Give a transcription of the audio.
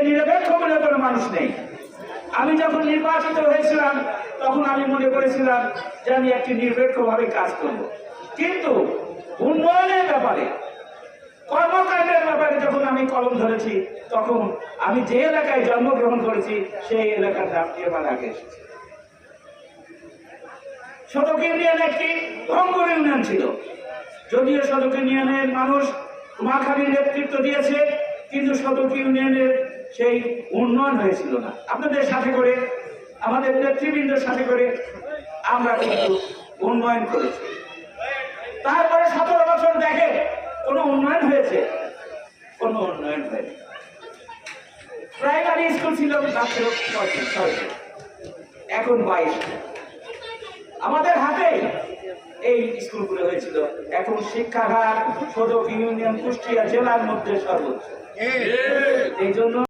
নিরপেক্ষ বলে কোনো মানুষ নেই। আমি যখন নির্বাচিত হয়েছিলাম তখন আমি মনে করেছিলাম যে আমি একটি নিরপেক্ষভাবে কাজ করব, কিন্তু উন্নয়নের ব্যাপারে, কর্মকাণ্ডের ব্যাপারে যখন আমি কলম ধরেছি তখন আমি যে এলাকায় জন্মগ্রহণ করেছি সেই এলাকার নাম দিয়ে আমার আগে এসেছে। সদক ইউনিয়ন একটি ভঙ্গুর ইউনিয়ন ছিল, যদিও সদক ইউনিয়নের মানুষ মাখানির নেতৃত্ব দিয়েছে, কিন্তু সদক ইউনিয়নের সেই উন্নয়ন হয়েছিল না। আপনাদের সাথে করে, আমাদের নেতৃবৃন্দের সাথে করে আমরা কিন্তু উন্নয়ন করেছি। তারপরে 17 বছর দেখে কোনো উন্নয়ন হয়েছে? কোনো উন্নয়ন হয়নি। প্রাইমারি স্কুল ছিল মাত্র 6টি, এখন 22টি। আমাদের হাতে এই স্কুলগুলো হয়েছিল। এখন শিক্ষাঘাট সদক ইউনিয়ন কুষ্টিয়া জেলার মধ্যে সর্বোচ্চ। এই জন্য